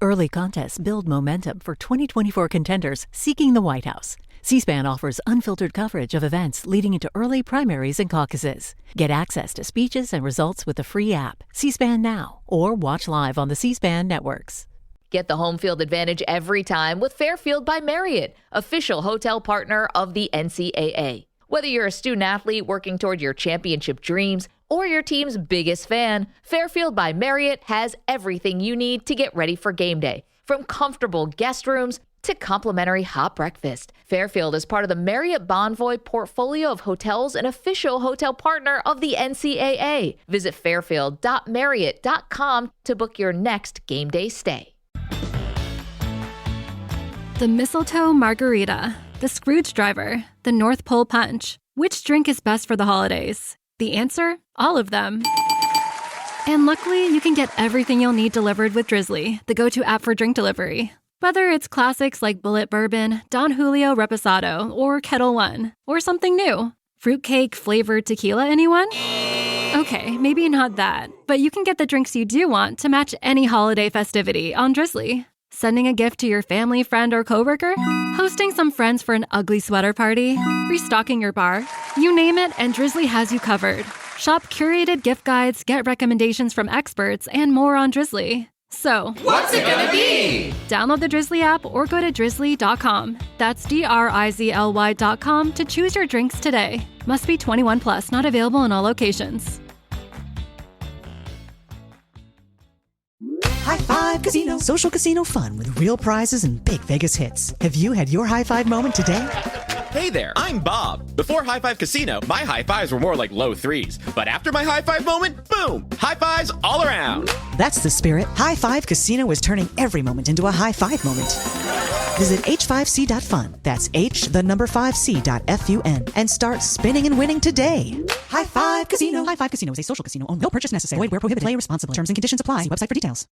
Early contests build momentum for 2024 contenders seeking the White House. C-SPAN offers unfiltered coverage of events leading into early primaries and caucuses. Get access to speeches and results with the free app, C-SPAN Now, or watch live on the C-SPAN networks. Get the home field advantage every time with Fairfield by Marriott, official hotel partner of the NCAA. Whether you're a student athlete working toward your championship dreams or your team's biggest fan, Fairfield by Marriott has everything you need to get ready for game day. From comfortable guest rooms to complimentary hot breakfast, Fairfield is part of the Marriott Bonvoy portfolio of hotels and official hotel partner of the NCAA. Visit fairfield.marriott.com to book your next game day stay. The mistletoe margarita, the Scrooge driver, the North Pole punch. Which drink is best for the holidays? The answer? All of them. And luckily, you can get everything you'll need delivered with Drizzly, the go-to app for drink delivery. Whether it's classics like Bullet Bourbon, Don Julio Reposado, or Kettle One, or something new. Fruitcake flavored tequila, anyone? Okay, maybe not that, but you can get the drinks you do want to match any holiday festivity on Drizzly. Sending a gift to your family, friend, or coworker? Hosting some friends for an ugly sweater party? Restocking your bar? You name it, and Drizzly has you covered. Shop curated gift guides, get recommendations from experts, and more on Drizzly. So, what's it gonna be? Download the Drizzly app or go to drizzly.com. That's DRIZLY.com to choose your drinks today. Must be 21 plus, not available in all locations. High Five Casino. Social casino fun with real prizes and big Vegas hits. Have you had your high five moment today? Hey there, I'm Bob. Before High Five Casino, my high fives were more like low threes. But after my high five moment, boom! High fives all around. That's the spirit. High Five Casino is turning every moment into a high five moment. Visit h5c.fun. That's h5c.fun and start spinning and winning today. High Five Casino. High Five Casino is a social casino. Only no purchase necessary. Void where prohibited. Play responsibly. Terms and conditions apply. See website for details.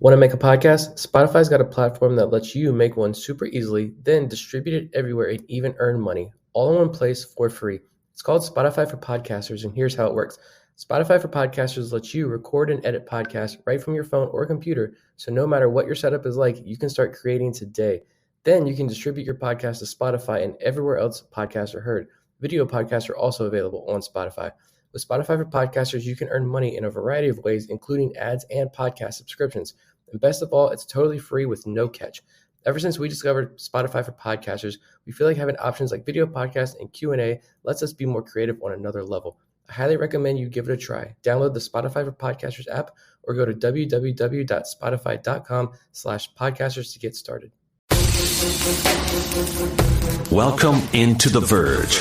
Want to make a podcast? Spotify's got a platform that lets you make one super easily, then distribute it everywhere and even earn money, all in one place for free. It's called Spotify for Podcasters, and here's how it works. Spotify for Podcasters lets you record and edit podcasts right from your phone or computer, so no matter what your setup is like, you can start creating today. Then you can distribute your podcast to Spotify and everywhere else podcasts are heard. Video podcasts are also available on Spotify. With Spotify for Podcasters, you can earn money in a variety of ways, including ads and podcast subscriptions. And best of all, it's totally free with no catch. Ever since we discovered Spotify for Podcasters, we feel like having options like video podcasts and Q&A lets us be more creative on another level. I highly recommend you give it a try. Download the Spotify for Podcasters app or go to www.spotify.com/podcasters to get started. Welcome into The Verge,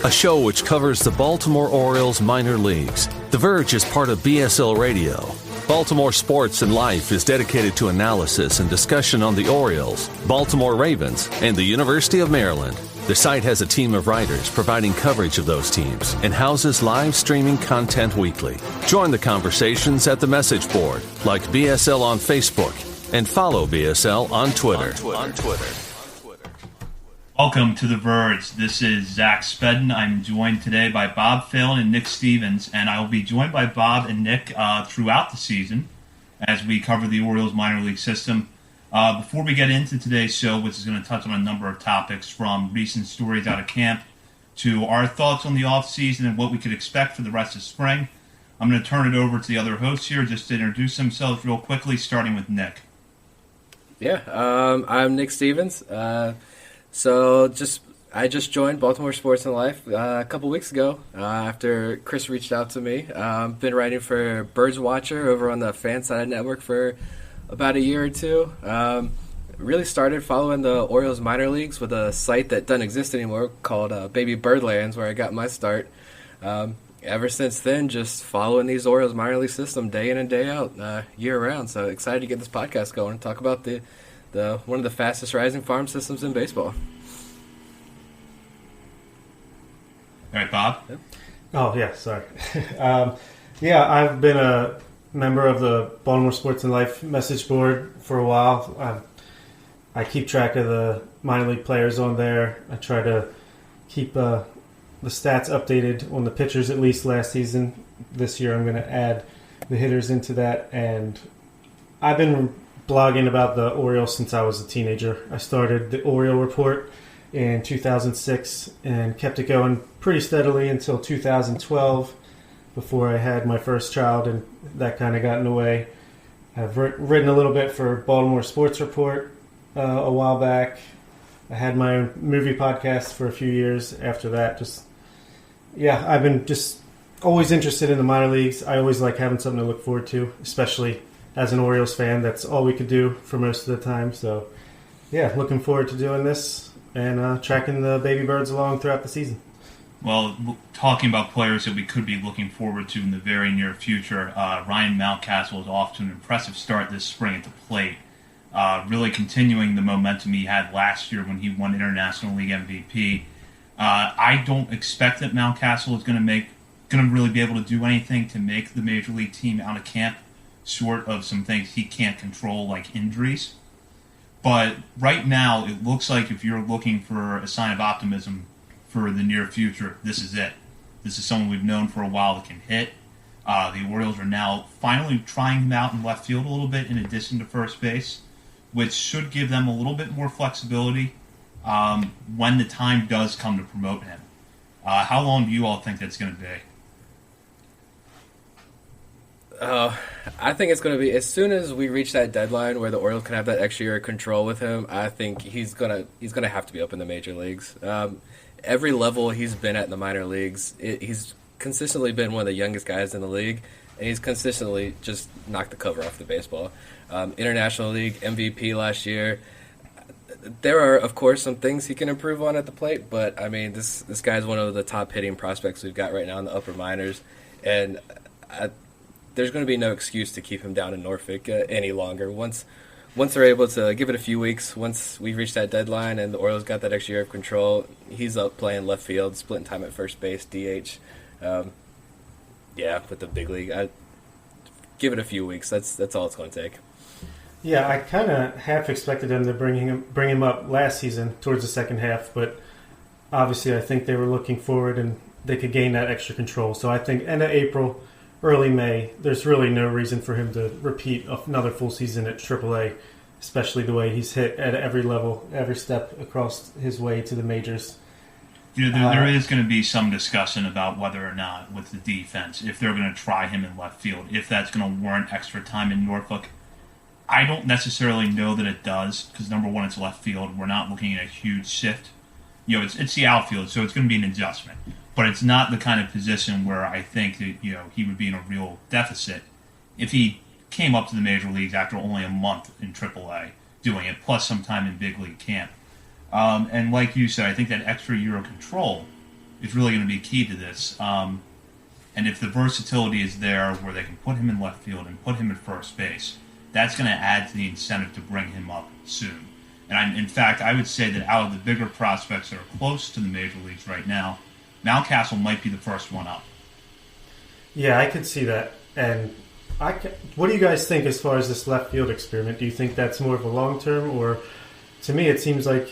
a show which covers the Baltimore Orioles minor leagues. The Verge is part of BSL Radio. Baltimore Sports and Life is dedicated to analysis and discussion on the Orioles, Baltimore Ravens, and the University of Maryland. The site has a team of writers providing coverage of those teams and houses live streaming content weekly. Join the conversations at the message board, like BSL on Facebook, and follow BSL on Twitter. Welcome to The Verge. This is Zach Spedden. I'm joined today by Bob Phelan and Nick Stevens, and I will be joined by Bob and Nick throughout the season as we cover the Orioles minor league system. Before we get into today's show, which is going to touch on a number of topics from recent stories out of camp to our thoughts on the offseason and what we could expect for the rest of spring, I'm going to turn it over to the other hosts here just to introduce themselves real quickly, starting with Nick. Yeah, I'm Nick Stevens. I just joined Baltimore Sports and Life a couple weeks ago after Chris reached out to me. Been writing for Birds Watcher over on the Fanside Network for about a year or two. Really started following the Orioles minor leagues with a site that doesn't exist anymore called Baby Birdlands, where I got my start. Ever since then, just following these Orioles minor league system day in and day out, year round. So excited to get this podcast going and talk about the one of the fastest rising farm systems in baseball. All right, Bob? Yep. Oh, yeah, sorry. I've been a member of the Baltimore Sports and Life message board for a while. I keep track of the minor league players on there. I try to keep the stats updated on the pitchers, at least last season. This year I'm going to add the hitters into that, and I've been blogging about the Orioles since I was a teenager. I started the Oriole Report in 2006 and kept it going pretty steadily until 2012 before I had my first child, and that kind of got in the way. I've written a little bit for Baltimore Sports Report a while back. I had my own movie podcast for a few years after that. I've been just always interested in the minor leagues. I always like having something to look forward to, especially as an Orioles fan. That's all we could do for most of the time. So, yeah, looking forward to doing this and tracking the baby birds along throughout the season. Well, talking about players that we could be looking forward to in the very near future, Ryan Mountcastle is off to an impressive start this spring at the plate, really continuing the momentum he had last year when he won International League MVP. I don't expect that Mountcastle is going to really be able to do anything to make the major league team out of camp, short of some things he can't control like injuries. But right now, it looks like if you're looking for a sign of optimism for the near future, this is it. This is someone we've known for a while that can hit. The Orioles are now finally trying him out in left field a little bit in addition to first base, which should give them a little bit more flexibility when the time does come to promote him. How long do you all think that's going to be? I think it's going to be as soon as we reach that deadline where the Orioles can have that extra year of control with him. I think he's gonna have to be up in the major leagues. Every level he's been at in the minor leagues, he's consistently been one of the youngest guys in the league, and he's consistently just knocked the cover off the baseball. International League MVP last year. There are, of course, some things he can improve on at the plate, but I mean, this guy's one of the top hitting prospects we've got right now in the upper minors, and there's going to be no excuse to keep him down in Norfolk any longer. Once they're able to give it a few weeks, once we reach that deadline and the Orioles got that extra year of control, he's up playing left field, splitting time at first base, DH. With the big league, give it a few weeks. That's all it's going to take. Yeah, I kind of half expected them to bring him up last season towards the second half, but obviously I think they were looking forward and they could gain that extra control. So I think end of April, early May, there's really no reason for him to repeat another full season at AAA, especially the way he's hit at every level, every step across his way to the majors. There is going to be some discussion about whether or not with the defense, if they're going to try him in left field, if that's going to warrant extra time in Norfolk. I don't necessarily know that it does, because number one, it's left field. We're not looking at a huge shift. It's the outfield, so it's going to be an adjustment. But it's not the kind of position where I think that he would be in a real deficit if he came up to the major leagues after only a month in AAA doing it, plus some time in big league camp. And like you said, I think that extra year of control is really going to be key to this. And if the versatility is there where they can put him in left field and put him at first base, that's going to add to the incentive to bring him up soon. And in fact, I would say that out of the bigger prospects that are close to the major leagues right now, Mountcastle might be the first one up. Yeah, I could see that. And what do you guys think as far as this left field experiment? Do you think that's more of a long-term, or to me it seems like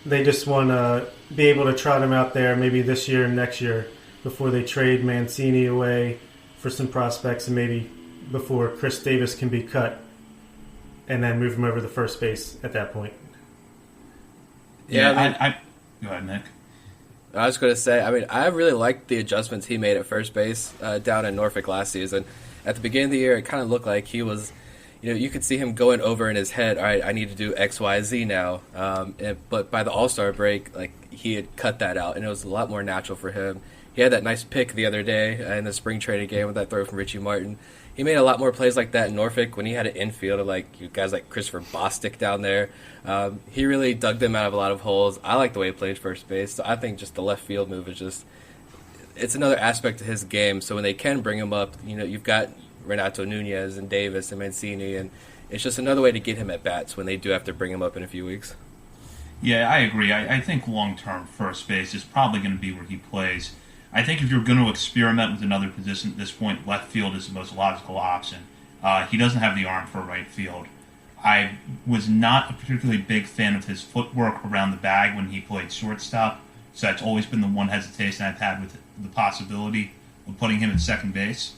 they just want to be able to trot him out there maybe this year and next year before they trade Mancini away for some prospects and maybe before Chris Davis can be cut and then move him over to first base at that point? Yeah, go ahead, Nick. I was going to say, I really liked the adjustments he made at first base down in Norfolk last season. At the beginning of the year, it kind of looked like he was, you could see him going over in his head, all right, I need to do X, Y, Z now. But by the All-Star break, he had cut that out, and it was a lot more natural for him. He had that nice pick the other day in the spring training game with that throw from Richie Martin. He made a lot more plays like that in Norfolk when he had an infield of guys like Christopher Bostic down there. He really dug them out of a lot of holes. I like the way he played first base. So I think just the left field move is it's another aspect of his game. So when they can bring him up, you've got Renato Nunez and Davis and Mancini, and it's just another way to get him at bats when they do have to bring him up in a few weeks. Yeah, I agree. I think long-term first base is probably going to be where he plays. I think if you're going to experiment with another position at this point, left field is the most logical option. He doesn't have the arm for right field. I was not a particularly big fan of his footwork around the bag when he played shortstop, so that's always been the one hesitation I've had with the possibility of putting him at second base.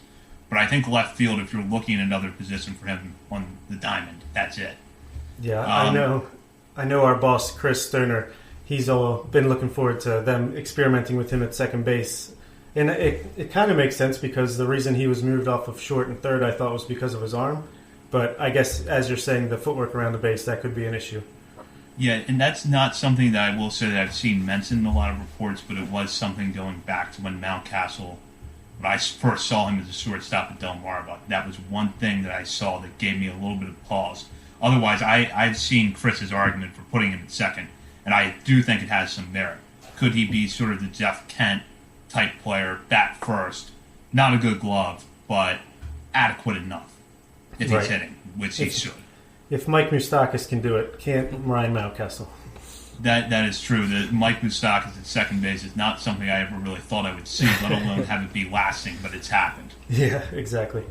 But I think left field, if you're looking at another position for him on the diamond, that's it. Yeah, I know our boss, Chris Sterner, he's all been looking forward to them experimenting with him at second base. And it kind of makes sense because the reason he was moved off of short and third, I thought, was because of his arm. But I guess, as you're saying, the footwork around the base, that could be an issue. Yeah, and that's not something that I will say that I've seen mentioned in a lot of reports, but it was something going back to when Mountcastle, when I first saw him as a shortstop at Del Mar. That was one thing that I saw that gave me a little bit of pause. Otherwise, I've seen Chris's argument for putting him at second, and I do think it has some merit. Could he be sort of the Jeff Kent type player, bat first, not a good glove, but adequate enough if he's hitting, which he should. If Mike Moustakas can do it, can't Ryan Mountcastle? That is true. That Mike Moustakas at second base is not something I ever really thought I would see, let alone have it be lasting, but it's happened. Yeah, exactly.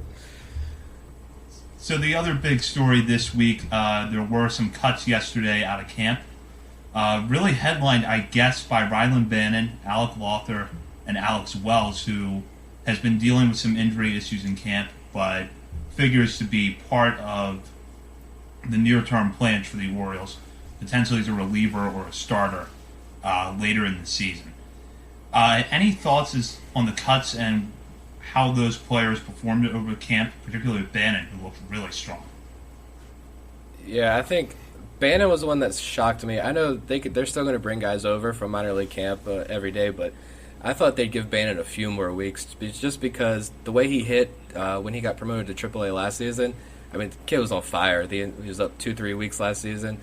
So the other big story this week, there were some cuts yesterday out of camp. Really headlined, I guess, by Ryland Bannon, Alec Lothar, and Alex Wells, who has been dealing with some injury issues in camp, but figures to be part of the near-term plans for the Orioles, potentially as a reliever or a starter later in the season. Any thoughts on the cuts and how those players performed over camp, particularly with Bannon, who looked really strong? Yeah, I think Bannon was the one that shocked me. I know they're still going to bring guys over from minor league camp every day, but I thought they'd give Bannon a few more weeks just because the way he hit when he got promoted to AAA last season, I mean, the kid was on fire. He was up 2-3 weeks last season.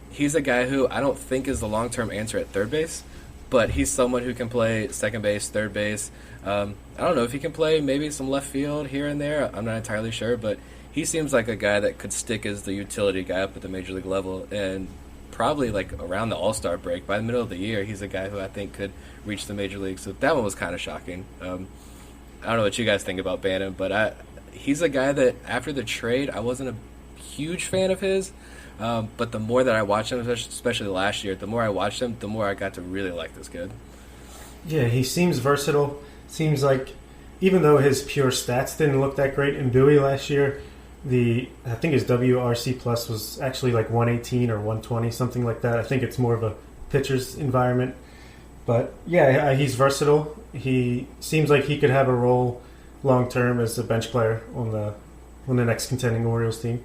He's a guy who I don't think is the long-term answer at third base, but he's someone who can play second base, third base. I don't know if he can play maybe some left field here and there. I'm not entirely sure, but he seems like a guy that could stick as the utility guy up at the major league level, and probably like around the All-Star break, by the middle of the year, he's a guy who I think could reach the major league. So that one was kind of shocking. I don't know what you guys think about Bannon, but he's a guy that after the trade, I wasn't a huge fan of his. But the more that I watched him, especially last year, the more I watched him, the more I got to really like this kid. Yeah, he seems versatile. Seems like even though his pure stats didn't look that great in Bowie last year, I think his WRC plus was actually like 118 or 120, something like that. I think it's more of a pitcher's environment. But yeah, he's versatile. He seems like he could have a role long term as a bench player on the next contending Orioles team.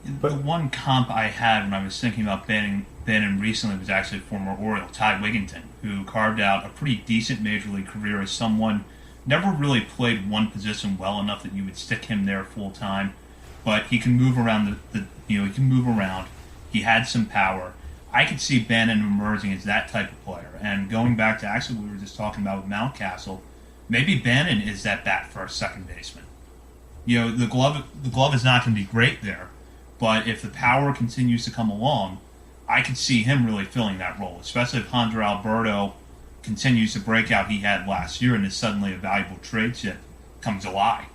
But the one comp I had when I was thinking about Bannon recently was actually former Oriole Ty Wigginton, who carved out a pretty decent major league career as someone never really played one position well enough that you would stick him there full time. But he can move around he can move around. He had some power. I could see Bannon emerging as that type of player. And going back to actually what we were just talking about with Mountcastle, maybe Bannon is that bat first second baseman. The glove is not going to be great there, but if the power continues to come along, I could see him really filling that role, especially if Handler Alberto continues the breakout he had last year and is suddenly a valuable trade chip come July.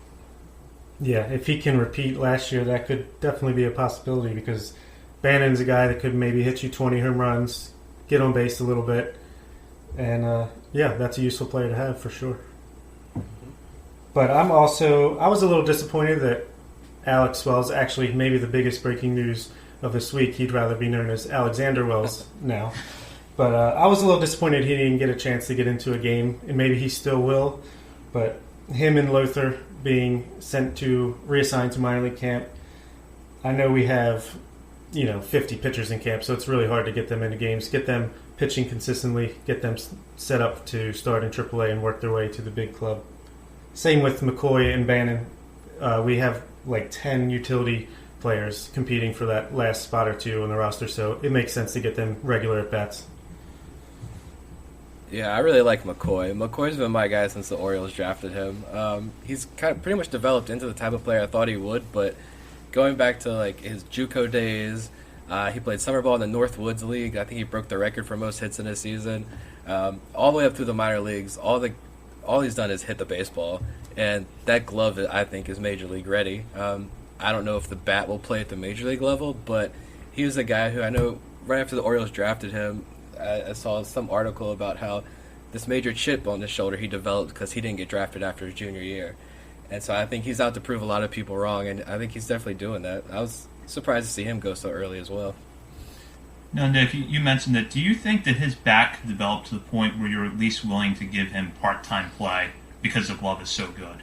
Yeah, if he can repeat last year, that could definitely be a possibility because Bannon's a guy that could maybe hit you 20 home runs, get on base a little bit, and that's a useful player to have for sure. But I was a little disappointed that Alex Wells, actually maybe the biggest breaking news of this week, he'd rather be known as Alexander Wells now. But I was a little disappointed he didn't get a chance to get into a game, and maybe he still will. But him and Lothar being reassigned to minor league camp, I know we have 50 pitchers in camp, so it's really hard to get them into games, get them pitching consistently, get them set up to start in AAA and work their way to the big club. Same with McCoy and Bannon. We have like 10 utility players competing for that last spot or two on the roster, so it makes sense to get them regular at-bats. Yeah, I really like McCoy. McCoy's been my guy since the Orioles drafted him. He's kind of pretty much developed into the type of player I thought he would, but going back to like his JUCO days, he played summer ball in the Northwoods League. I think he broke the record for most hits in a season. All the way up through the minor leagues, all he's done is hit the baseball, and that glove, I think, is major league ready. I don't know if the bat will play at the major league level, but he was a guy who I know right after the Orioles drafted him, I saw some article about how this major chip on his shoulder he developed because he didn't get drafted after his junior year. And so I think he's out to prove a lot of people wrong, and I think he's definitely doing that. I was surprised to see him go so early as well. Now, Nick, you mentioned that. Do you think that his back could develop to the point where you're at least willing to give him part-time play because the glove is so good?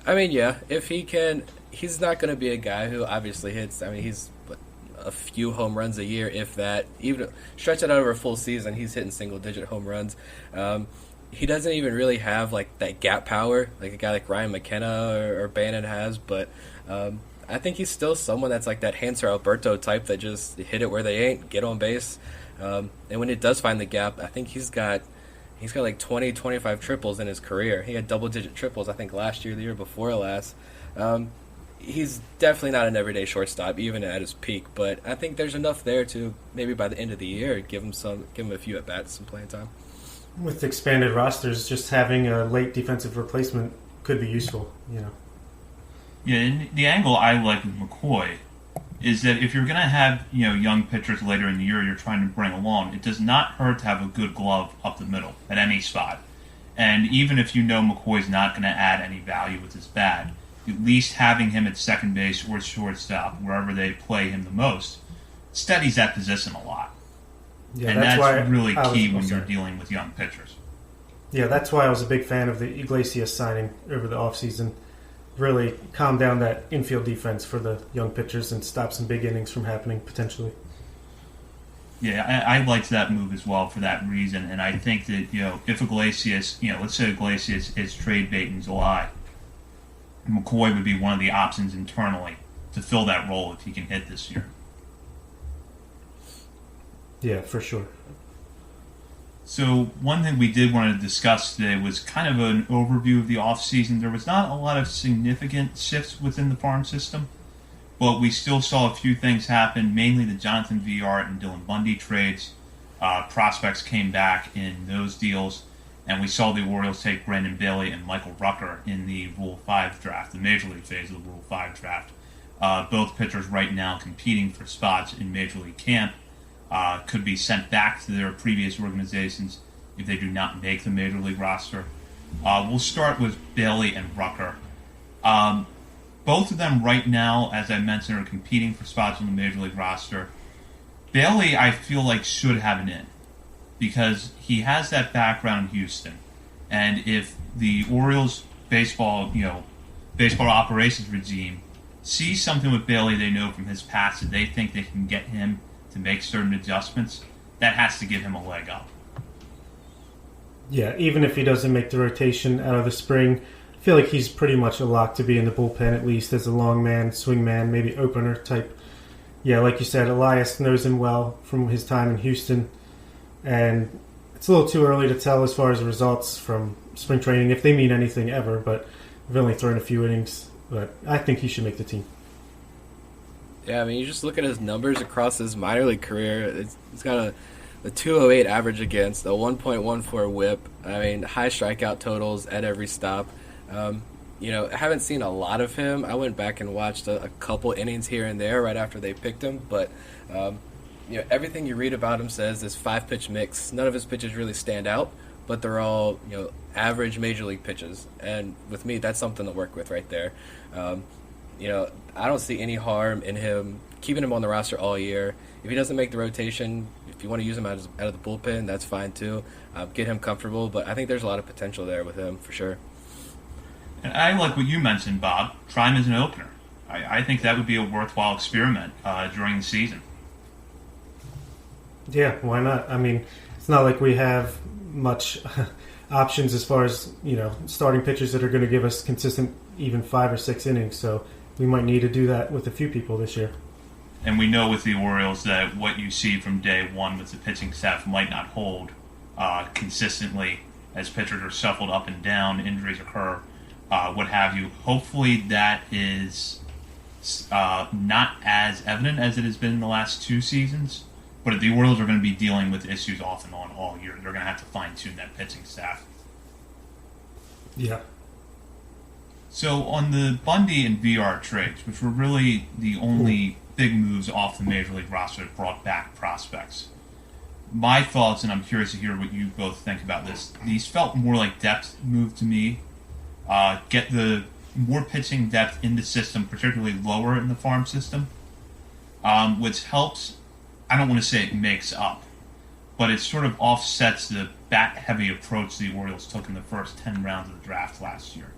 I mean, yeah, if he can, he's not going to be a guy who obviously hits. I mean, he's a few home runs a year, if that. Even stretch it out over a full season, he's hitting single-digit home runs. He doesn't even really have like that gap power like a guy like Ryan McKenna or Bannon has, but I think he's still someone that's like that Hanser Alberto type that just hit it where they ain't, get on base, and when it does find the gap, I think he's got like 20, 25 triples in his career. He had double-digit triples, I think, last year, the year before last. He's definitely not an everyday shortstop, even at his peak, but I think there's enough there to maybe by the end of the year give him a few at-bats, some playing time. With expanded rosters, just having a late defensive replacement could be useful, you know. Yeah, and the angle I like with McCoy is that if you're going to have, young pitchers later in the year you're trying to bring along, it does not hurt to have a good glove up the middle at any spot. And even if McCoy's not going to add any value with his bat, at least having him at second base or shortstop, wherever they play him the most, steadies that position a lot. Yeah, and that's really key when you're dealing with young pitchers. Yeah, that's why I was a big fan of the Iglesias signing over the offseason. Really calm down that infield defense for the young pitchers and stop some big innings from happening potentially. Yeah, I liked that move as well for that reason, and I think that, if Iglesias, let's say Iglesias is trade bait in July, McCoy would be one of the options internally to fill that role if he can hit this year. Yeah, for sure. So one thing we did want to discuss today was kind of an overview of the offseason. There was not a lot of significant shifts within the farm system, but we still saw a few things happen, mainly the Jonathan VR and Dylan Bundy trades. Prospects came back in those deals, and we saw the Orioles take Brandon Bailey and Michael Rucker in the Rule 5 draft, the Major League phase of the Rule 5 draft. Both pitchers right now competing for spots in Major League camp. Could be sent back to their previous organizations if they do not make the Major League roster. We'll start with Bailey and Rucker. Both of them right now, as I mentioned, are competing for spots on the Major League roster. Bailey, I feel like, should have an in because he has that background in Houston. And if the Orioles baseball operations regime sees something with Bailey they know from his past that they think they can get him to make certain adjustments, that has to give him a leg up. Yeah, even if he doesn't make the rotation out of the spring, I feel like he's pretty much a lock to be in the bullpen, at least as a long man, swing man, maybe opener type. Yeah, like you said, Elias knows him well from his time in Houston, and it's a little too early to tell as far as results from spring training, if they mean anything ever, but we've only thrown a few innings, but I think he should make the team. Yeah, I mean, you just look at his numbers across his minor league career. He's got a 208 average against, a 1.14 whip. I mean, high strikeout totals at every stop. I haven't seen a lot of him. I went back and watched a couple innings here and there right after they picked him. But, everything you read about him says this 5-pitch mix. None of his pitches really stand out, but they're all, average major league pitches. And with me, that's something to work with right there. I don't see any harm in him keeping him on the roster all year. If he doesn't make the rotation, if you want to use him out of the bullpen, that's fine too. Get him comfortable, but I think there's a lot of potential there with him for sure. And I like what you mentioned, Bob. Try him as an opener. I think that would be a worthwhile experiment during the season. Yeah, why not? I mean, it's not like we have much options as far as, starting pitchers that are going to give us consistent even 5 or 6 innings, so we might need to do that with a few people this year. And we know with the Orioles that what you see from day one with the pitching staff might not hold consistently as pitchers are shuffled up and down, injuries occur, what have you. Hopefully that is not as evident as it has been in the last 2 seasons, but if the Orioles are going to be dealing with issues off and on all year, they're going to have to fine-tune that pitching staff. Yeah. So on the Bundy and VR trades, which were really the only big moves off the Major League roster that brought back prospects, my thoughts, and I'm curious to hear what you both think about this, these felt more like depth move to me get the more pitching depth in the system, particularly lower in the farm system, which helps. I don't want to say it makes up, but it sort of offsets the bat-heavy approach the Orioles took in the first 10 rounds of the draft last year.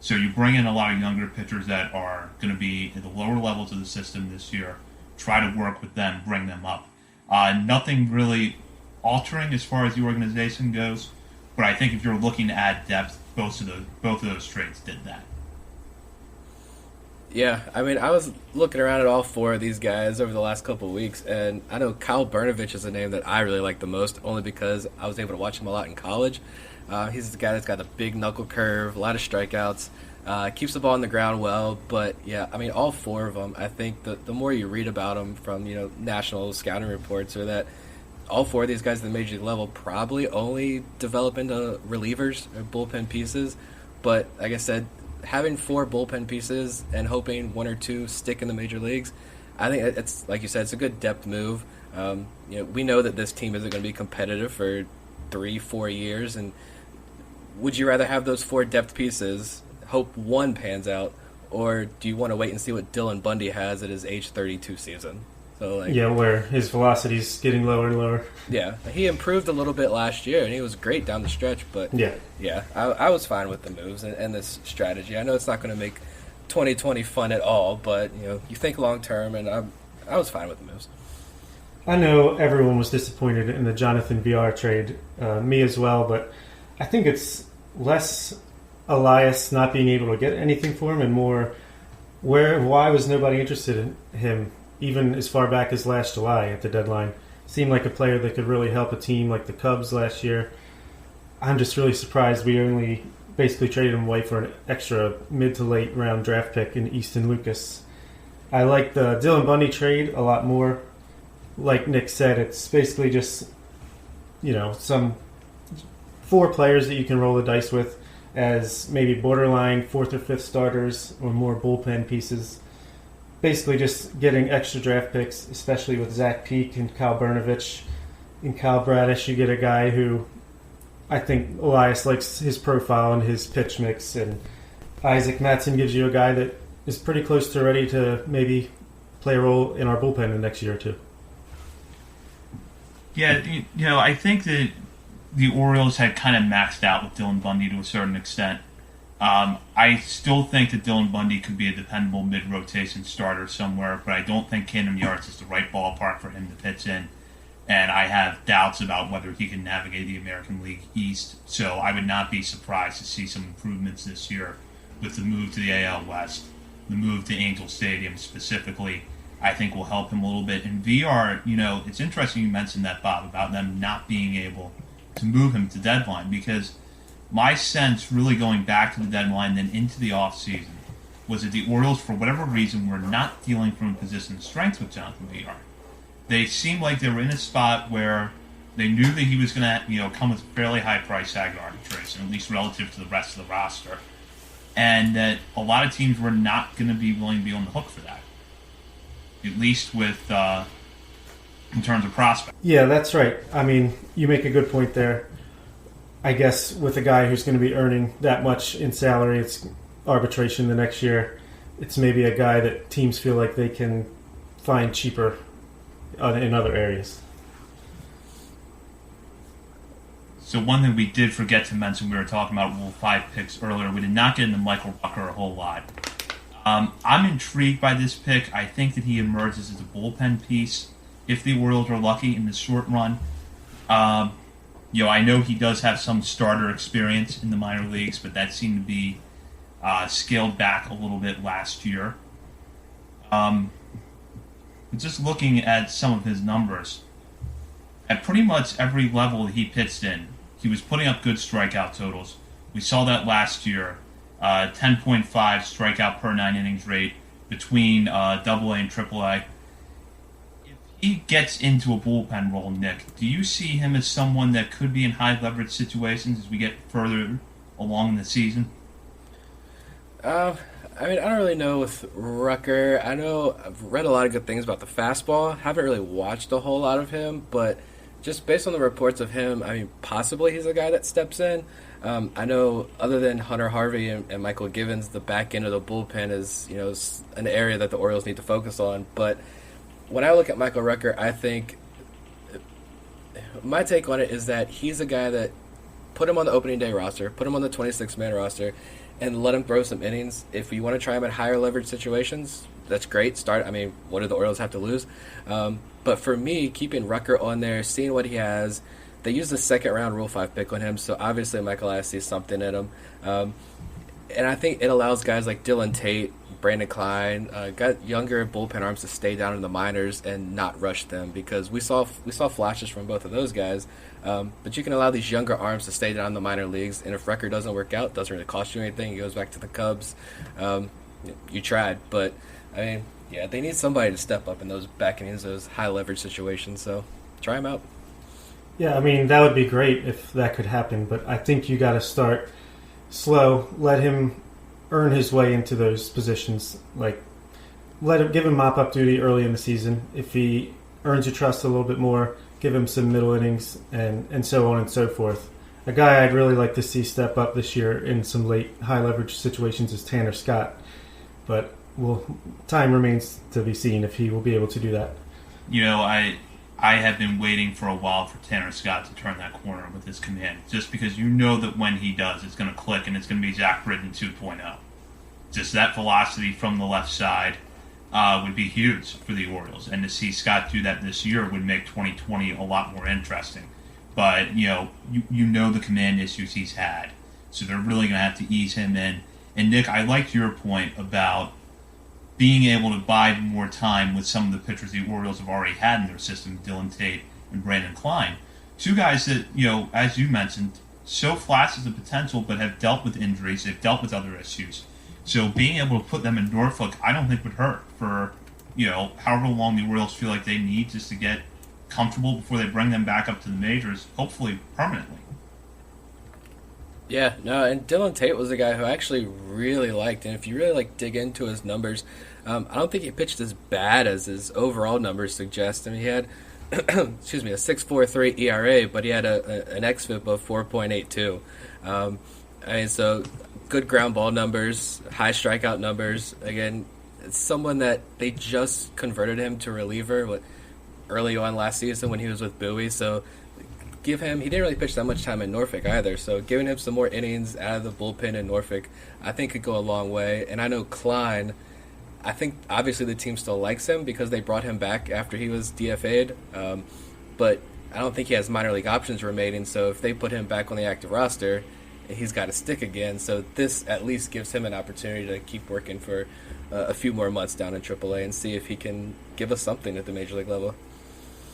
So you bring in a lot of younger pitchers that are going to be at the lower levels of the system this year, try to work with them, bring them up. Nothing really altering as far as the organization goes, but I think if you're looking to add depth, both of those trades did that. Yeah, I mean, I was looking around at all four of these guys over the last couple of weeks, and I know Kyle Brnovich is a name that I really like the most, only because I was able to watch him a lot in college. He's the guy that's got a big knuckle curve, a lot of strikeouts, keeps the ball on the ground well. But, yeah, I mean, all four of them, I think the more you read about them from, national scouting reports, are that all four of these guys at the major league level probably only develop into relievers or bullpen pieces. But, like I said, having four bullpen pieces and hoping one or two stick in the major leagues, I think it's, like you said, it's a good depth move. We know that this team isn't going to be competitive for 3-4 years, and would you rather have those four depth pieces, hope one pans out, or do you want to wait and see what Dylan Bundy has at his age 32 season? So where his velocity's getting lower and lower. Yeah, he improved a little bit last year, and he was great down the stretch. But I was fine with the moves and this strategy. I know it's not going to make 2020 fun at all, but you think long term, and I was fine with the moves. I know everyone was disappointed in the Jonathan VR trade, me as well, but I think it's less Elias not being able to get anything for him and more why was nobody interested in him even as far back as last July at the deadline. Seemed like a player that could really help a team like the Cubs last year. I'm just really surprised we only basically traded him away for an extra mid to late round draft pick in Easton Lucas. I like the Dylan Bundy trade a lot more. Like Nick said, it's basically just, some four players that you can roll the dice with as maybe borderline fourth or fifth starters or more bullpen pieces. Basically just getting extra draft picks, especially with Zach Peak and Kyle Brnovich. And Kyle Bradish, you get a guy who I think Elias likes his profile and his pitch mix. And Isaac Mattson gives you a guy that is pretty close to ready to maybe play a role in our bullpen the next year or two. Yeah, I think that the Orioles had kind of maxed out with Dylan Bundy to a certain extent. I still think that Dylan Bundy could be a dependable mid-rotation starter somewhere, but I don't think Camden Yards is the right ballpark for him to pitch in. And I have doubts about whether he can navigate the American League East. So I would not be surprised to see some improvements this year with the move to the AL West, the move to Angel Stadium specifically. I think will help him a little bit. And VR, it's interesting you mentioned that, Bob, about them not being able to move him to deadline, because my sense, really going back to the deadline then into the offseason, was that the Orioles, for whatever reason, were not dealing from a position of strength with Jonathan VR. They seemed like they were in a spot where they knew that he was going to, come with a fairly high price tag arbitration, at least relative to the rest of the roster, and that a lot of teams were not going to be willing to be on the hook for that, at least with in terms of prospects. Yeah, that's right. I mean, you make a good point there. I guess with a guy who's going to be earning that much in salary, it's arbitration the next year. It's maybe a guy that teams feel like they can find cheaper in other areas. So one thing we did forget to mention, we were talking about Rule 5 picks earlier. We did not get into Michael Rucker a whole lot. I'm intrigued by this pick. I think that he emerges as a bullpen piece if the Orioles are lucky in the short run. I know he does have some starter experience in the minor leagues, but that seemed to be scaled back a little bit last year. Just looking at some of his numbers, at pretty much every level he pitched in, he was putting up good strikeout totals. We saw that last year, 10.5 strikeout per 9 innings rate between AA and AAA. He gets into a bullpen role, Nick, do you see him as someone that could be in high leverage situations as we get further along in the season? I don't really know with Rucker. I know I've read a lot of good things about the fastball. Haven't really watched a whole lot of him, but just based on the reports of him, possibly he's a guy that steps in. I know other than Hunter Harvey and Michael Givens, the back end of the bullpen is, an area that the Orioles need to focus on. But when I look at Michael Rucker, I think my take on it is that he's a guy that put him on the opening day roster, put him on the 26-man roster, and let him throw some innings. If you want to try him at higher leverage situations, that's great. What do the Orioles have to lose? But for me, keeping Rucker on there, seeing what he has, they used the second-round Rule 5 pick on him, so obviously Michael Elias sees something in him. And I think it allows guys like Dylan Tate, Brandon Klein, got younger bullpen arms to stay down in the minors and not rush them, because we saw flashes from both of those guys. But you can allow these younger arms to stay down in the minor leagues, and if Rucker doesn't work out, doesn't really cost you anything. He goes back to the Cubs. You tried, but they need somebody to step up in those back innings, those high leverage situations. So try him out. Yeah, that would be great if that could happen, but I think you got to start slow, let him earn his way into those positions. Give him mop-up duty early in the season. If he earns your trust a little bit more, give him some middle innings and so on and so forth. A guy I'd really like to see step up this year in some late high-leverage situations is Tanner Scott, but time remains to be seen if he will be able to do that. I have been waiting for a while for Tanner Scott to turn that corner with his command, just because that when he does, it's going to click, and it's going to be Zach Britton 2.0. Just that velocity from the left side would be huge for the Orioles, and to see Scott do that this year would make 2020 a lot more interesting. But, the command issues he's had, so they're really going to have to ease him in. And, Nick, I liked your point about being able to buy more time with some of the pitchers the Orioles have already had in their system, Dylan Tate and Brandon Klein. Two guys that, as you mentioned, show flashes of potential but have dealt with injuries, they've dealt with other issues. So being able to put them in Norfolk, I don't think would hurt for, however long the Orioles feel like they need just to get comfortable before they bring them back up to the majors, hopefully permanently. Yeah, no, and Dylan Tate was a guy who I actually really liked, and if you really dig into his numbers, I don't think he pitched as bad as his overall numbers suggest. He had, a 6.43 ERA, but he had an xFIP of 4.82. So good ground ball numbers, high strikeout numbers. Again, it's someone that they just converted him to reliever early on last season when he was with Bowie, so he didn't really pitch that much time in Norfolk either, so giving him some more innings out of the bullpen in Norfolk I think could go a long way. And I know Klein, I think obviously the team still likes him because they brought him back after he was DFA'd, but I don't think he has minor league options remaining, so if they put him back on the active roster, he's got to stick again. So this at least gives him an opportunity to keep working for a few more months down in AAA and see if he can give us something at the major league level.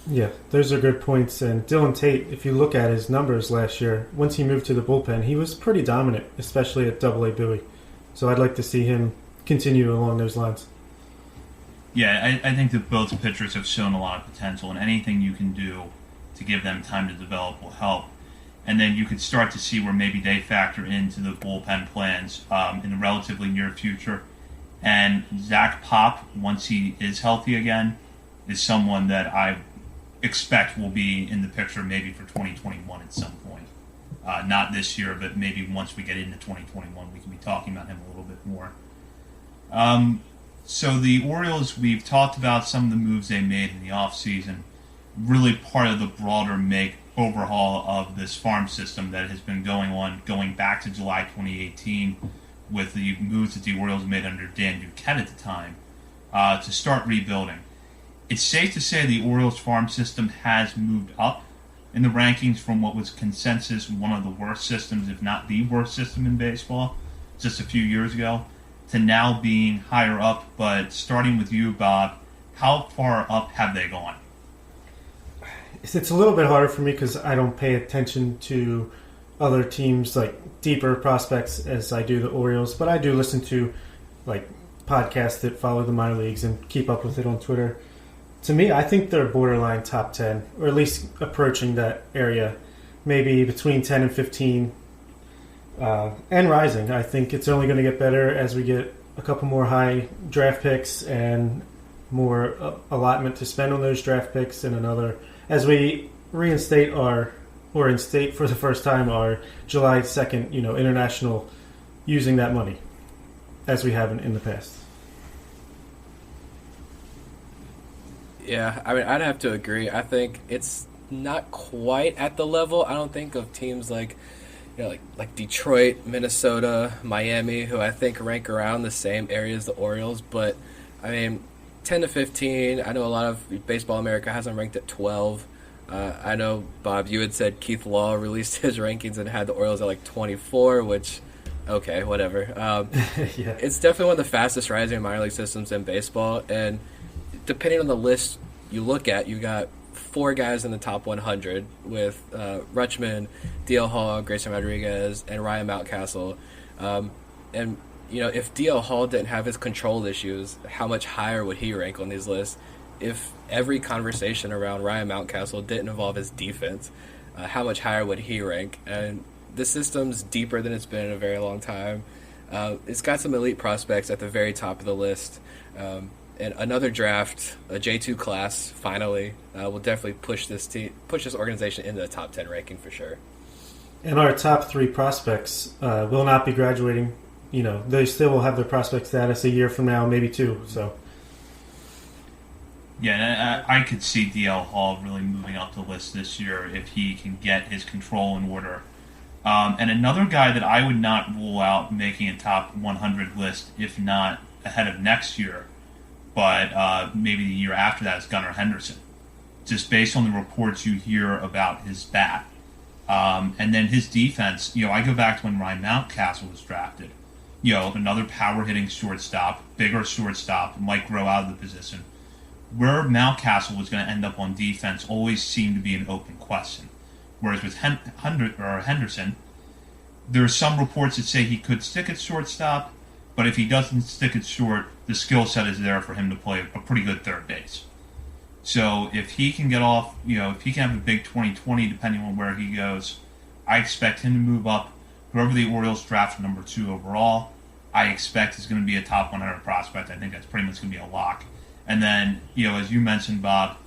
Yeah, those are good points. And Dylan Tate, if you look at his numbers last year, once he moved to the bullpen, he was pretty dominant, especially at AA Bowie. So I'd like to see him continue along those lines. Yeah, I think that both pitchers have shown a lot of potential, and anything you can do to give them time to develop will help. And then you could start to see where maybe they factor into the bullpen plans in the relatively near future. And Zach Pop, once he is healthy again, is someone that I expect will be in the picture maybe for 2021 at some point. Not this year, but maybe once we get into 2021, we can be talking about him a little bit more. So the Orioles, we've talked about some of the moves they made in the offseason, really part of the broader overhaul of this farm system that has been going back to July 2018 with the moves that the Orioles made under Dan Duquette at the time to start rebuilding. It's safe to say the Orioles farm system has moved up in the rankings from what was consensus one of the worst systems, if not the worst system in baseball, just a few years ago, to now being higher up. But starting with you, Bob, how far up have they gone? It's a little bit harder for me because I don't pay attention to other teams, deeper prospects as I do the Orioles, but I do listen to podcasts that follow the minor leagues and keep up with it on Twitter. To me, I think they're borderline top 10, or at least approaching that area, maybe between 10 and 15, and rising. I think it's only going to get better as we get a couple more high draft picks and more allotment to spend on those draft picks, and as we reinstate our or in state for the first time are July 2nd, international, using that money, as we have in the past. Yeah, I mean, I'd have to agree. I think it's not quite at the level, I don't think, of teams like like Detroit, Minnesota, Miami, who I think rank around the same area as the Orioles. But, I mean, 10 to 15, I know a lot of Baseball America has them ranked at 12. I know, Bob, you had said Keith Law released his rankings and had the Orioles at like 24, which, okay, whatever. Yeah. It's definitely one of the fastest rising minor league systems in baseball. And depending on the list you look at, you got 4 guys in the top 100 with Rutschman, D.L. Hall, Grayson Rodriguez, and Ryan Mountcastle. And, if D.L. Hall didn't have his control issues, how much higher would he rank on these lists? If every conversation around Ryan Mountcastle didn't involve his defense, how much higher would he rank? And the system's deeper than it's been in a very long time. It's got some elite prospects at the very top of the list. And another draft, a J2 class, finally, will definitely push this organization into the top 10 ranking for sure. And our top 3 prospects will not be graduating. They still will have their prospect status a year from now, maybe 2. So, yeah, I could see D.L. Hall really moving up the list this year if he can get his control in order. And another guy that I would not rule out making a top 100 list, if not ahead of next year, but maybe the year after that, is Gunnar Henderson. Just based on the reports you hear about his bat. And then his defense, I go back to when Ryan Mountcastle was drafted. Another power-hitting shortstop, bigger shortstop, might grow out of the position. Where Mountcastle was going to end up on defense always seemed to be an open question. Whereas with Henderson, there are some reports that say he could stick at shortstop, but if he doesn't stick it short, the skill set is there for him to play a pretty good third base. So if he can get off, if he can have a big 2020, depending on where he goes, I expect him to move up. Whoever the Orioles draft number 2 overall, I expect is going to be a top 100 prospect. I think that's pretty much going to be a lock. And then, as you mentioned, Bob,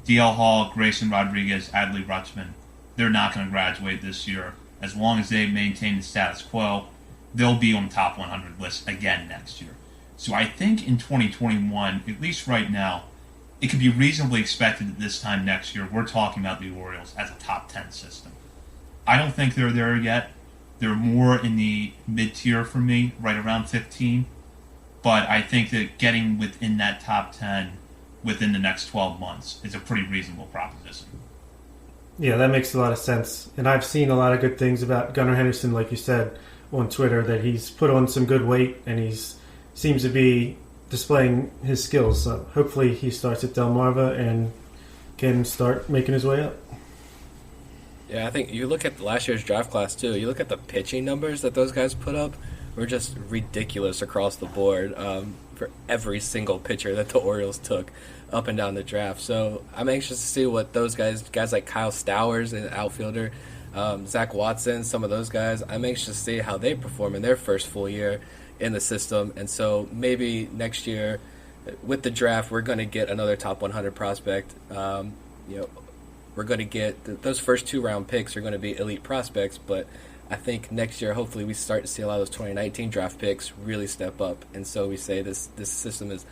D.L. Hall, Grayson Rodriguez, Adley Rutschman, they're not going to graduate this year. As long as they maintain the status quo, they'll be on the top 100 list again next year. So I think in 2021, at least right now, it could be reasonably expected that this time next year we're talking about the Orioles as a top 10 system. I don't think they're there yet. They're more in the mid-tier for me, right around 15. But I think that getting within that top 10 within the next 12 months is a pretty reasonable proposition. Yeah, that makes a lot of sense. And I've seen a lot of good things about Gunnar Henderson, like you said, on Twitter, that he's put on some good weight and he's seems to be displaying his skills. So hopefully he starts at Delmarva and can start making his way up. Yeah, I think you look at last year's draft class, too. You look at the pitching numbers that those guys put up were just ridiculous across the board for every single pitcher that the Orioles took up and down the draft. So I'm anxious to see what those guys like Kyle Stowers, an outfielder, Zach Watson, some of those guys, I'm anxious to see how they perform in their first full year in the system. And so maybe next year with the draft, we're going to get another top 100 prospect. We're going to get those first 2-round picks are going to be elite prospects, but I think next year, hopefully, we start to see a lot of those 2019 draft picks really step up, and so we say this system is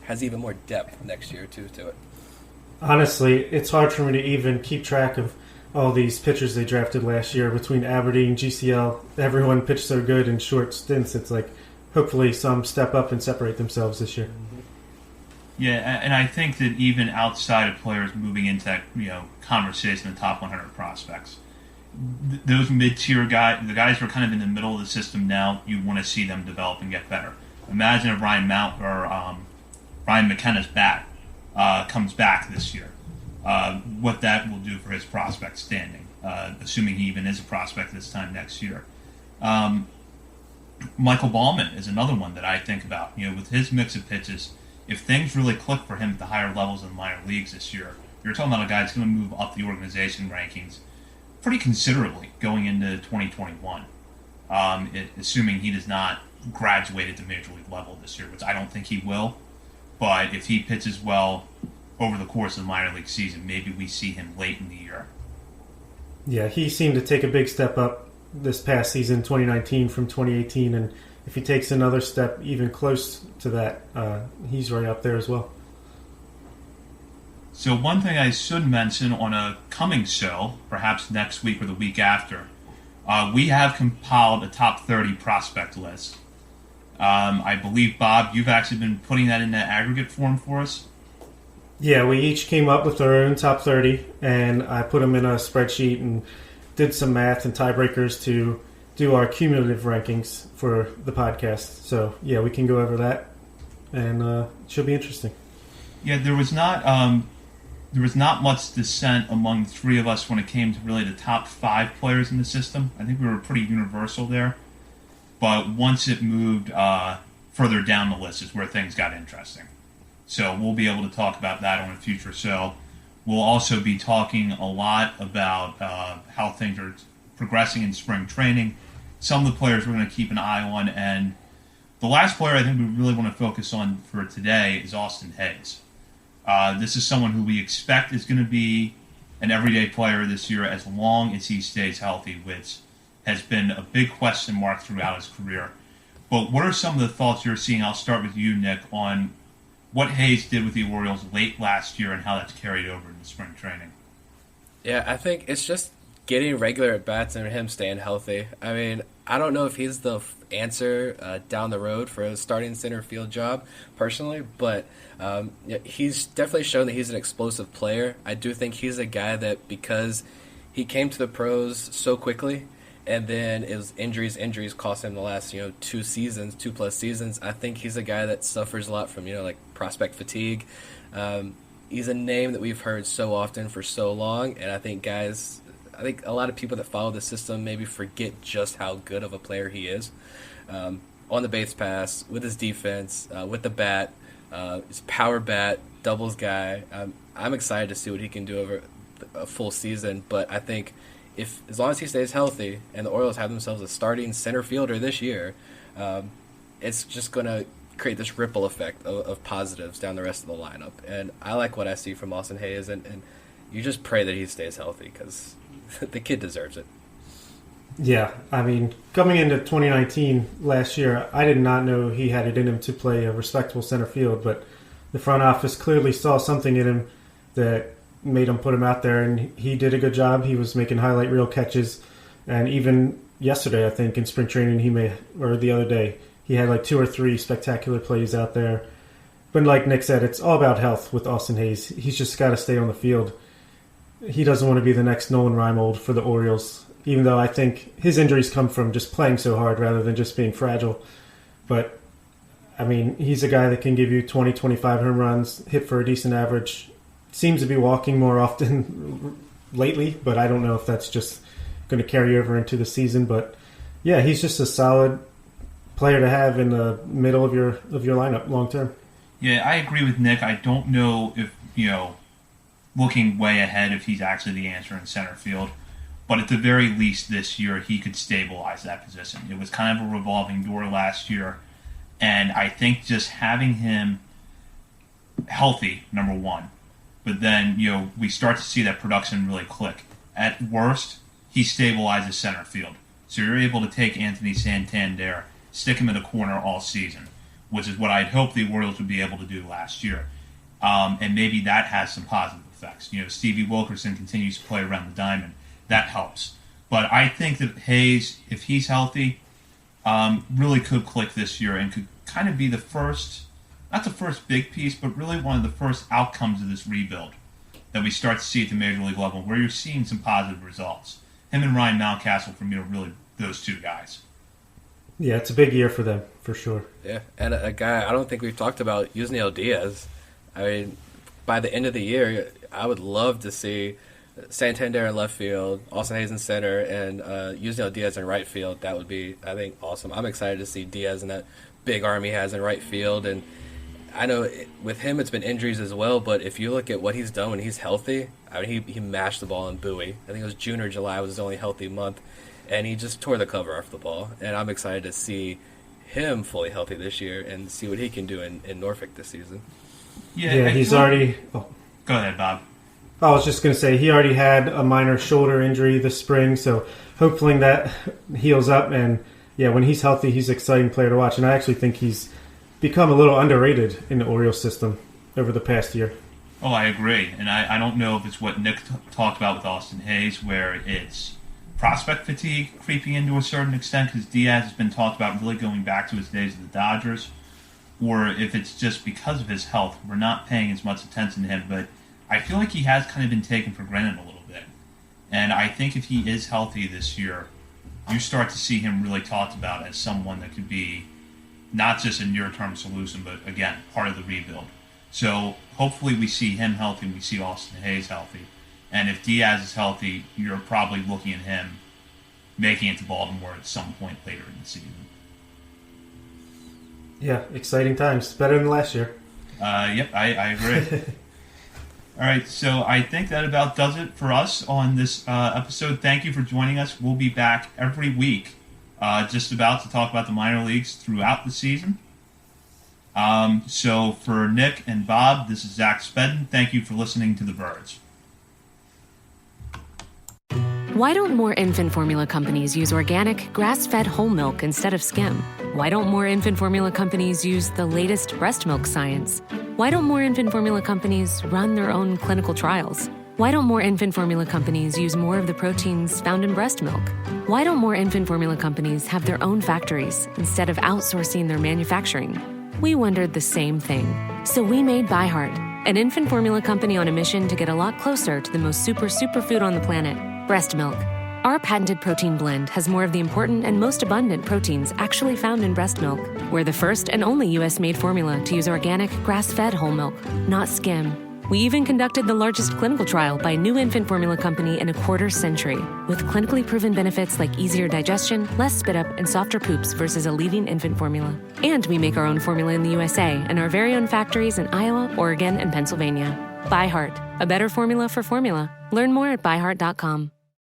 has even more depth next year too to it. Honestly, it's hard for me to even keep track of all these pitchers they drafted last year between Aberdeen, GCL. Everyone pitched so good in short stints. It's like hopefully some step up and separate themselves this year. Yeah, and I think that even outside of players moving into that, conversation, the top 100 prospects, those mid-tier guys, the guys who are kind of in the middle of the system now, you want to see them develop and get better. Imagine if Ryan McKenna's bat comes back this year. What that will do for his prospect standing, assuming he even is a prospect this time next year. Michael Ballman is another one that I think about. With his mix of pitches, if things really click for him at the higher levels in the minor leagues this year, you're talking about a guy that's going to move up the organization rankings pretty considerably going into 2021, assuming he does not graduate at the major league level this year, which I don't think he will. But if he pitches well over the course of the minor league season, maybe we see him late in the year Yeah, he seemed to take a big step up this past season, 2019 from 2018, and if he takes another step even close to that, he's right up there as well. So one thing I should mention on a coming show, perhaps next week or the week after, we have compiled a top 30 prospect list. I believe, Bob, you've actually been putting that in that aggregate form for us? Yeah, we each came up with our own top 30, and I put them in a spreadsheet and did some math and tiebreakers to do our cumulative rankings for the podcast. So, yeah, we can go over that, and it should be interesting. Yeah, there was not much dissent among the three of us when it came to really the top 5 players in the system. I think we were pretty universal there. But once it moved further down the list is where things got interesting. So we'll be able to talk about that on a future show. We'll also be talking a lot about how things are progressing in spring training. Some of the players we're going to keep an eye on. And the last player I think we really want to focus on for today is Austin Hayes. This is someone who we expect is going to be an everyday player this year as long as he stays healthy, which has been a big question mark throughout his career. But what are some of the thoughts you're seeing? I'll start with you, Nick, on what Hayes did with the Orioles late last year and how that's carried over into spring training. Yeah, I think it's just getting regular at-bats and him staying healthy. I mean, I don't know if he's the answer down the road for a starting center field job, personally, but he's definitely shown that he's an explosive player. I do think he's a guy that, because he came to the pros so quickly, and then it was injuries cost him the last 2+ seasons. I think he's a guy that suffers a lot from like prospect fatigue. He's a name that we've heard so often for so long, and I think a lot of people that follow the system maybe forget just how good of a player he is. On the base pass, with his defense, with the bat, his power bat, doubles guy. I'm excited to see what he can do over a full season, but I think as long as he stays healthy and the Orioles have themselves a starting center fielder this year, it's just going to create this ripple effect of positives down the rest of the lineup. And I like what I see from Austin Hayes, and you just pray that he stays healthy because the kid deserves it. Yeah, I mean, coming into 2019 last year, I did not know he had it in him to play a respectable center field, but the front office clearly saw something in him that made him put him out there, and he did a good job. He was making highlight reel catches, and even yesterday, I think, in spring training, or the other day, he had like 2 or 3 spectacular plays out there. But like Nick said, it's all about health with Austin Hayes. He's just got to stay on the field. He doesn't want to be the next Nolan Reimold for the Orioles, even though I think his injuries come from just playing so hard rather than just being fragile. But, I mean, he's a guy that can give you 20, 25 home runs, hit for a decent average. Seems to be walking more often lately, but I don't know if that's just going to carry over into the season. But, yeah, he's just a solid player to have in the middle of your lineup long term. Yeah, I agree with Nick. I don't know if, looking way ahead, if he's actually the answer in center field. But at the very least this year, he could stabilize that position. It was kind of a revolving door last year. And I think just having him healthy, number one. But then, we start to see that production really click. At worst, he stabilizes center field. So you're able to take Anthony Santander, stick him in the corner all season, which is what I'd hoped the Orioles would be able to do last year. And maybe that has some positive effects. Stevie Wilkerson continues to play around the diamond. That helps. But I think that Hayes, if he's healthy, really could click this year and could kind of be the first, not the first big piece, but really one of the first outcomes of this rebuild that we start to see at the major league level, where you're seeing some positive results. Him and Ryan Mountcastle, for me, are really those two guys. Yeah, it's a big year for them, for sure. Yeah, and a guy I don't think we've talked about, Yusniel Diaz. I mean, by the end of the year, I would love to see Santander in left field, Austin Hayes in center, and Yusniel Diaz in right field. That would be, I think, awesome. I'm excited to see Diaz in that big arm he has in right field. And I know with him it's been injuries as well, but if you look at what he's done when he's healthy, I mean, he mashed the ball in Bowie. I think it was June or July was his only healthy month, and he just tore the cover off the ball. And I'm excited to see him fully healthy this year and see what he can do in Norfolk this season. Yeah, he's already... Oh. Go ahead, Bob. I was just going to say, he already had a minor shoulder injury this spring, so hopefully that heals up. And yeah, when he's healthy, he's an exciting player to watch. And I actually think he's become a little underrated in the Orioles system over the past year. Oh, I agree. And I don't know if it's what Nick talked about with Austin Hayes, where it's prospect fatigue creeping into a certain extent, because Diaz has been talked about really going back to his days at the Dodgers, or if it's just because of his health. We're not paying as much attention to him, but I feel like he has kind of been taken for granted a little bit. And I think if he is healthy this year, you start to see him really talked about as someone that could be not just a near-term solution, but again, part of the rebuild. So hopefully we see him healthy and we see Austin Hayes healthy. And if Diaz is healthy, you're probably looking at him making it to Baltimore at some point later in the season. Yeah, exciting times. Better than last year. Yep, I agree. All right, so I think that about does it for us on this episode. Thank you for joining us. We'll be back every week just about to talk about the minor leagues throughout the season. So for Nick and Bob, this is Zach Spedden. Thank you for listening to The Verge. Why don't more infant formula companies use organic, grass-fed whole milk instead of skim? Why don't more infant formula companies use the latest breast milk science? Why don't more infant formula companies run their own clinical trials? Why don't more infant formula companies use more of the proteins found in breast milk? Why don't more infant formula companies have their own factories instead of outsourcing their manufacturing? We wondered the same thing. So we made ByHeart, an infant formula company on a mission to get a lot closer to the most superfood on the planet, breast milk. Our patented protein blend has more of the important and most abundant proteins actually found in breast milk. We're the first and only U.S.-made formula to use organic, grass-fed whole milk, not skim. We even conducted the largest clinical trial by a new infant formula company in a quarter-century, with clinically proven benefits like easier digestion, less spit-up, and softer poops versus a leading infant formula. And we make our own formula in the USA and our very own factories in Iowa, Oregon, and Pennsylvania. ByHeart, a better formula for formula. Learn more at byheart.com.